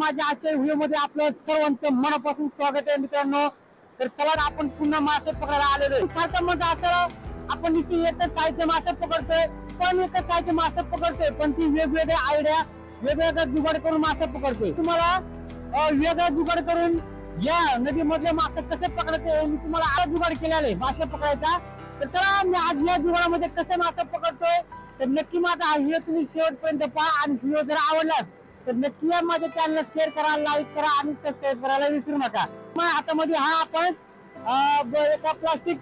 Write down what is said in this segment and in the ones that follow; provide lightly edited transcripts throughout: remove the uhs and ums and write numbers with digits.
माझ्या आजच्या व्हिडिओ मध्ये आपलं सर्वांचं मनापासून स्वागत आहे मित्रांनो। तर चला आपण पुन्हा मासे पकडायला आलेलो। सारखं मग असं आपण नुसती एकच साईजचे मासे पकडतोय, पण एकच साईजचे मासे पकडतोय, पण ती वेगवेगळ्या आयडिया वेगवेगळ्या जुगाड करून मासे पकडतोय। तुम्हाला वेगळा जुगाड करून या नदीमधले मासे कसे पकडायचे मी तुम्हाला आज जुगाड केलेला आहे मासे पकडायचा। तर चला मी आज या जुगाडामध्ये कसे मासे पकडतोय तर नक्की माझा हा व्हिडिओ तुम्ही शेवटपर्यंत पहा। आणि व्हिडिओ जर आवडला तर नक्की या माझ्या चॅनलला शेअर करा, लाईक करा आणि सबस्क्राईब करायला विसरू नका। माझ्या हातामध्ये हा आपण एका प्लास्टिक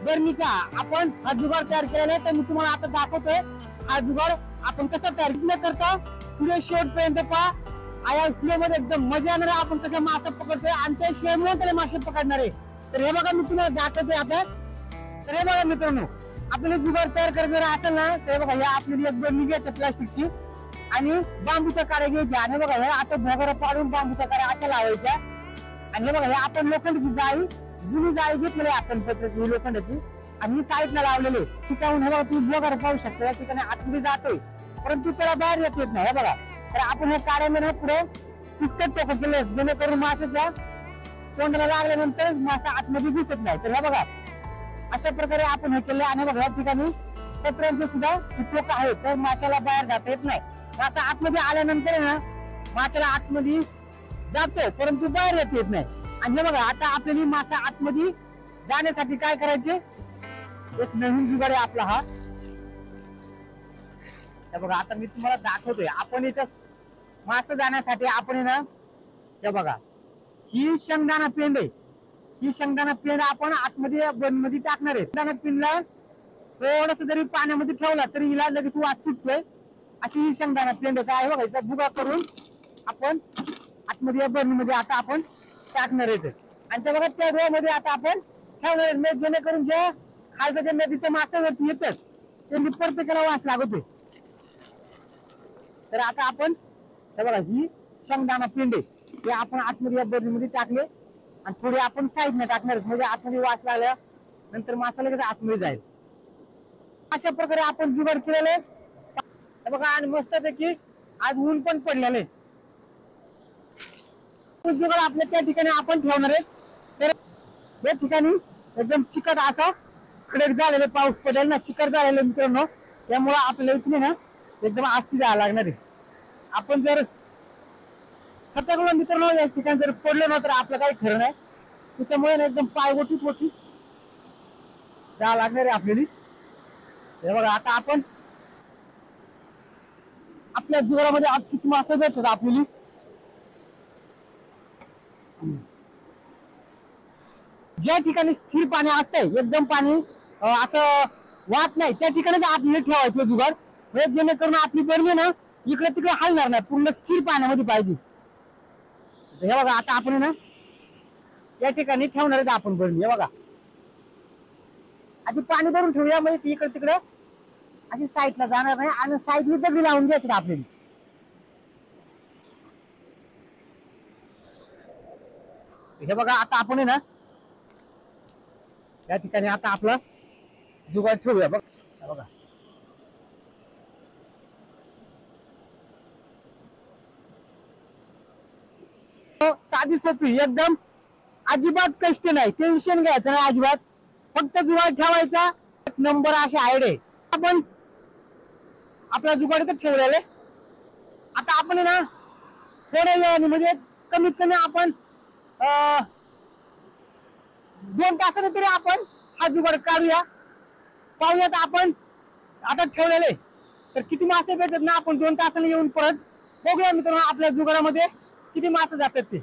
बरणीचा आपण हा जुगाड तयार केलेला आहे। तर मी तुम्हाला आता दाखवतोय हा जुगाड आपण कसा तयार करता। व्हिडिओ शेवटपर्यंत पहा। या व्हिडिओ मध्ये एकदम मजा येणार आहे, आपण कसं मासे पकडतोय आणि त्याशिवाय मिळून मासे पकडणार आहे। तर हे बघा मी तुम्हाला दाखवतोय आता। तर हे बघा मित्रांनो, आपल्याला जुगाड तयार करायचं असेल ना तर बघा या आपल्याला एक बरणी घ्यायची प्लास्टिकची आणि बांबूच्या काड्या घ्यायच्या आणि बघा हे असं भोगरा पाडून बांबूच्या काड्या अशा लावायच्या। आणि हे बघा हे आपण लोखंडाची जाळी जुनी जाळी घेतलेली आपण पत्राची लोखंडाची आणि ही साईडला लावलेली ठिकाणून हे बघा तुम्ही भोगरा पाहू शकता। या ठिकाणी आतमध्ये जातोय परंतु त्याला बाहेर येत नाही। हे बघा तर आपण हे काड्याने पुढे पिस्कट टोक केले जेणेकरून माशाच्या तोंडाला लागल्यानंतर मासा आतमध्ये दिसत नाही। तर हे बघा अशा प्रकारे आपण हे केले आणि बघा या ठिकाणी पत्र्यांचे सुद्धा टोक आहेत, तर माशाला बाहेर जाता येत नाही। मासा आतमध्ये आल्यानंतर ना माशाला आतमध्ये जातो परंतु बाहेर येत नाही। आणि हे बघा आता आपल्याला मासा आतमध्ये जाण्यासाठी काय करायचे, एक नवीन जुगाड आहे आपला हा। हे बघा आता मी तुम्हाला दाखवतोय। आपण याच्या मासा जाण्यासाठी आपण ना हे बघा ही शेंगदाणा पेंड आहे, ही शेंगदाणा पेंड आपण आतमध्ये बनमध्ये टाकणार आहे। शेंगदाणा पेंडला थोडस जरी पाण्यामध्ये ठेवला तरी हिला लगेच वास सुटतोय, अशी ही शेंगदाणा पेंड आहे। बघा याचा भुगा करून आपण आतमध्ये बरणीमध्ये आता आपण टाकणार आहे। आणि त्या बघा त्या रोमध्ये आता आपण ठेवणार आहे जेणेकरून जे खालच्या ज्या नदीच्या माशावरती येतात त्यांनी प्रत्येकाला वास लागतोय। तर आता आपण हे बघा ही शेंगदाणा पेंड आहे ते आपण आतमध्ये बरणीमध्ये टाकले आणि थोडे आपण साईडने टाकणार म्हणजे आतमध्ये वास लागल्या नंतर मासा लगेच आतमध्ये जाईल। अशा प्रकारे आपण जुगाड केलेले बघा। आणि मस्तपैकी आज ऊन पण पडलेले जुगाड आपल्या त्या ठिकाणी आपण ठेवणार आहे। तर या ठिकाणी एकदम चिकट असा खडक झालेले पाऊस पडेल ना चिकट झालेले मित्रांनो, त्यामुळे आपल्याला इथे ना एकदम आस्ती जायला लागणार आहे। आपण जर सतर्क मित्रांनो या ठिकाणी जर पडलो ना तर आपलं काही खरं नाही, त्याच्यामुळे ना एकदम पाय मोठी जायला लागणार आहे आपल्याला। हे बघा आता आपण आपल्या जुगाडामध्ये आज किती मासे भेटतात आपल्याला। ज्या ठिकाणी स्थिर पाणी असतंय एकदम पाणी असं वाहत नाही त्या ठिकाणीच आपल्याला ठेवायचं जुगाड, म्हणजे जेणेकरून आपली बरणी ना इकडे तिकडे हलणार नाही, पूर्ण स्थिर पाण्यामध्ये पाहिजे। हे बघा आता आपण ना या ठिकाणी ठेवणार आहे आपण बरणी। हे बघा आधी पाणी भरून ठेवूया म्हणजे ती इकडे तिकडे अशी साईडला जाणार नाही आणि साईडने दगडी लावून घ्यायचं आपल्याला। हे बघा आता आपण ना या ठिकाणी आता आपला जुगाड ठेवूया बघा। साधी सोपी एकदम, अजिबात कष्ट नाही, टेन्शन घ्यायचं नाही अजिबात, फक्त जुगाड ठेवायचा। एक नंबर अशी आयडिया आपण आपला जुगाड तर ठेवलेले। आता आपण ना थोड्या वेळाने म्हणजे कमीत कमी आपण 2 तासाने तरी आपण हा जुगाड काढूया, पाहूयात आपण आता ठेवलेले तर किती मासे भेटतात ना। आपण 2 तासाने येऊन परत बघूया मित्रांनो आपल्या जुगाडामध्ये किती मासे जातात ते।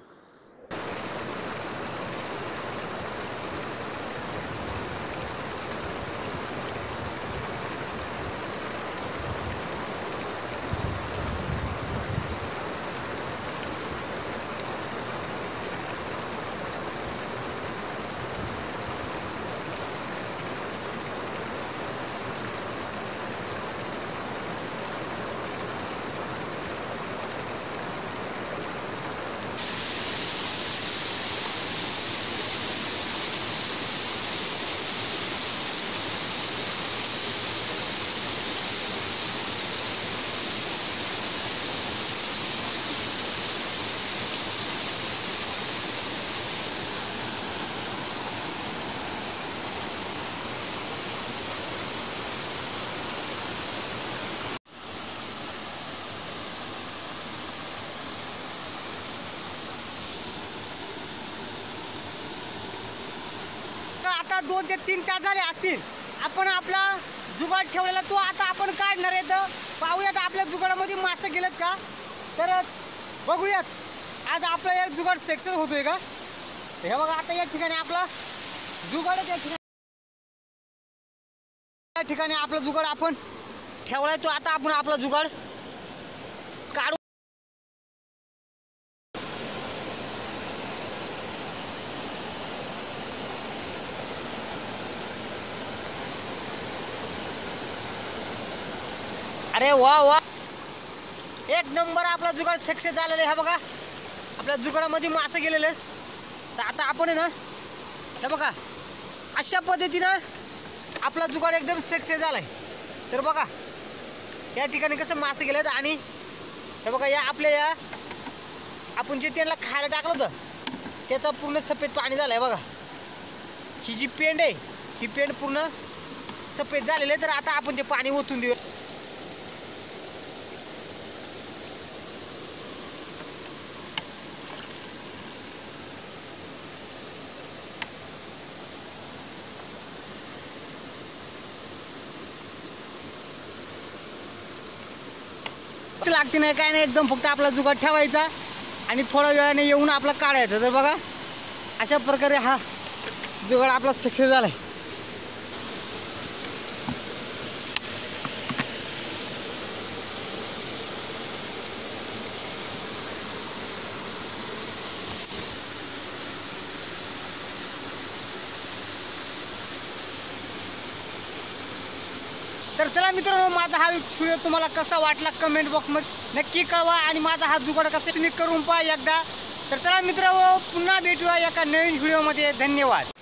आता 2 ते 3 तास झाले असतील आपण आपला जुगाड ठेवलेला तो आता आपण काढणार आहे. तर पाहूयात आपल्या जुगाडामध्ये मासे गेलेत का, तर बघूयात आज आपला एक जुगाड सक्सेस होतोय का. हे बघा आता या ठिकाणी आपला जुगाड या ठिकाणी आपला जुगाड आपण ठेवलाय. तो आता आपण आपला जुगाड काढू. अरे वा वा, एक नंबर आपला जुगाड सक्सेस झालेला आहे. हा बघा आपल्या जुगाडामध्ये मासे गेलेले. तर आता आपण आहे ना, हे बघा अशा पद्धतीनं आपला जुगाड एकदम सक्सेस झालाय. तर बघा या ठिकाणी कसं मासे गेलेत आणि हे बघा या आपल्या या आपण जे त्यांना खायला टाकलं होतं त्याचा पूर्ण सफेद पाणी झालंय. बघा ही जी पेंड आहे ही पेंड पूर्ण सफेद झालेली आहे. तर आता आपण ते पाणी ओतून देऊ. लागते नाही काय नाही, एकदम फक्त आपला जुगाड ठेवायचा आणि थोड्या वेळाने येऊन आपला काढायचा. तर बघा अशा प्रकारे हा जुगाड आपला सक्सेस झालाय. तर चला मित्रांनो, माझा हा व्हिडिओ तुम्हाला कसा वाटला कमेंट बॉक्समध्ये नक्की कळवा आणि माझा हा जुगाड कसा तुम्ही करून पहा एकदा. तर चला मित्रांनो, पुन्हा भेटूया एका नवीन व्हिडिओमध्ये. धन्यवाद.